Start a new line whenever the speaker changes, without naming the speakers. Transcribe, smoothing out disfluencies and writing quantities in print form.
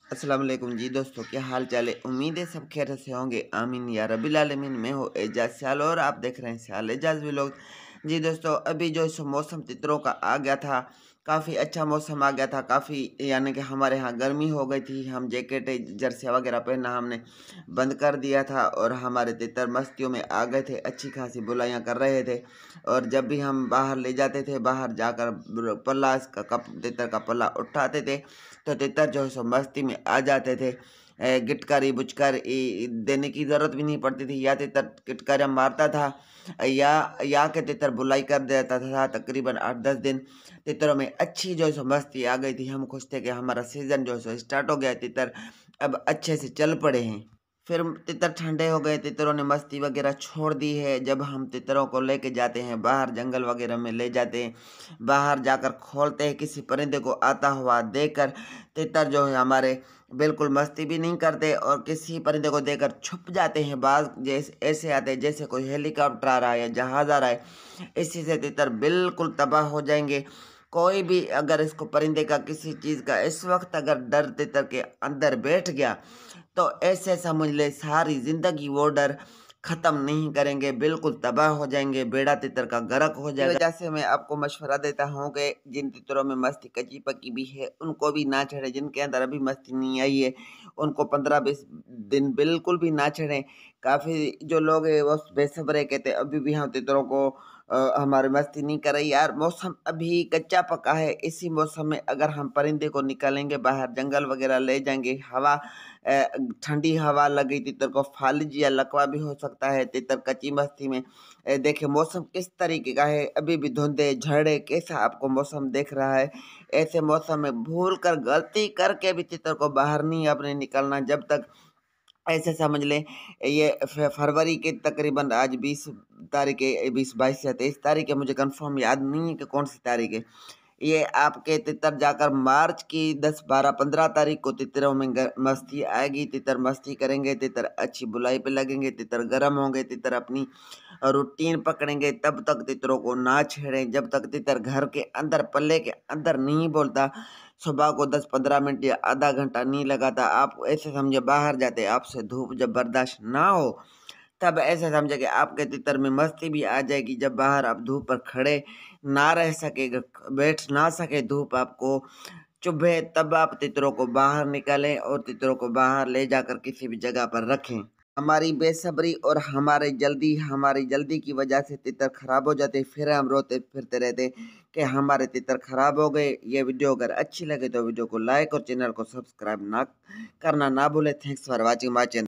अस्सलाम वालेकुम जी दोस्तों, क्या हाल चाल है। उम्मीद है सब खैरियत से होंगे, आमीन या रब्बिल आलमीन। मैं हूँ एजाज सियाल और आप देख रहे हैं सियाल एजाज व्लॉग। जी दोस्तों, अभी जो सो मौसम तितरों का आ गया था, काफ़ी अच्छा मौसम आ गया था। काफ़ी यानी कि हमारे यहाँ गर्मी हो गई थी। हम जैकेट जर्सी वगैरह पहनना हमने बंद कर दिया था और हमारे तितर मस्तियों में आ गए थे, अच्छी खासी बुलाइयाँ कर रहे थे। और जब भी हम बाहर ले जाते थे, बाहर जाकर पल्ला इसका कप तितर का पल्ला उठाते थे तो तितर जो है सो मस्ती में आ जाते थे। गिटकारी बुचकारी देने की ज़रूरत भी नहीं पड़ती थी, या तितर गिटकारियाँ मारता था या के तितर बुलाई कर देता था। तकरीबन 8-10 दिन तितरों में अच्छी जो है सो मस्ती आ गई थी। हम खुश थे कि हमारा सीज़न जो है सो स्टार्ट हो गया है, तितर अब अच्छे से चल पड़े हैं। फिर तितर ठंडे हो गए, तितरों ने मस्ती वगैरह छोड़ दी है। जब हम तितरों को लेके जाते हैं बाहर, जंगल वगैरह में ले जाते हैं, बाहर जाकर खोलते हैं, किसी परिंदे को आता हुआ देखकर तितर जो है हमारे बिल्कुल मस्ती भी नहीं करते और किसी परिंदे को देखकर छुप जाते हैं। बाज जैसे ऐसे आते हैं जैसे कोई हेलीकॉप्टर आ रहा है या जहाज़ आ रहा है। इसी से तितर बिल्कुल तबाह हो जाएंगे। कोई भी अगर इसको परिंदे का किसी चीज़ का इस वक्त अगर डर तितर के अंदर बैठ गया तो ऐसे समझ ले सारी ज़िंदगी वो डर ख़त्म नहीं करेंगे, बिल्कुल तबाह हो जाएंगे, बेड़ा तितर का गर्क हो जाएगा। इस वजह से मैं आपको मशवरा देता हूँ कि जिन तितरों में मस्ती कच्ची पक्की भी है उनको भी ना छेड़े। जिनके अंदर अभी मस्ती नहीं आई है उनको 15-20 दिन बिल्कुल भी ना छेड़ें। काफ़ी जो लोग हैं वो बेसब्रे कहते हैं अभी भी हम तितरों को हमारी मस्ती नहीं कर रही। यार मौसम अभी कच्चा पका है, इसी मौसम में अगर हम परिंदे को निकालेंगे बाहर, जंगल वगैरह ले जाएंगे, हवा ठंडी हवा लगी तितर को फालिज या लकवा भी हो सकता है। तितर कच्ची मस्ती में देखिए मौसम किस तरीके का है, अभी भी धुंधे झड़े कैसा आपको मौसम देख रहा है। ऐसे मौसम में भूल कर गलती करके भी तितर को बाहर नहीं आपने निकलना। जब तक ऐसे समझ लें ये फरवरी के तकरीबन आज 20 तारीख है, 20-22 या 23 तारीख है, मुझे कंफर्म याद नहीं है कि कौन सी तारीख है। ये आपके तितर जाकर मार्च की 10, 12, 15 तारीख को तितरों में मस्ती आएगी। तितर मस्ती करेंगे, तितर अच्छी बुलाई पे लगेंगे, तितर गर्म होंगे, तितर अपनी रूटीन पकड़ेंगे। तब तक तितरों को ना छेड़ें जब तक तितर घर के अंदर पल्ले के अंदर नहीं बोलता। सुबह को 10-15 मिनट या आधा घंटा नहीं लगाता। आप ऐसे समझे बाहर जाते, आपसे धूप जब बर्दाश्त ना हो तब ऐसे समझे कि आपके तितर में मस्ती भी आ जाएगी। जब बाहर आप धूप पर खड़े ना रह सके, बैठ ना सके, धूप आपको चुभे, तब आप तितरों को बाहर निकालें और तितरों को बाहर ले जाकर किसी भी जगह पर रखें। हमारी बेसब्री और हमारी जल्दी की वजह से तितर खराब हो जाते, फिर हम रोते फिरते रहते कि हमारे तितर खराब हो गए। ये वीडियो अगर अच्छी लगे तो वीडियो को लाइक और चैनल को सब्सक्राइब ना करना ना भूले। Thanks for watching my channel.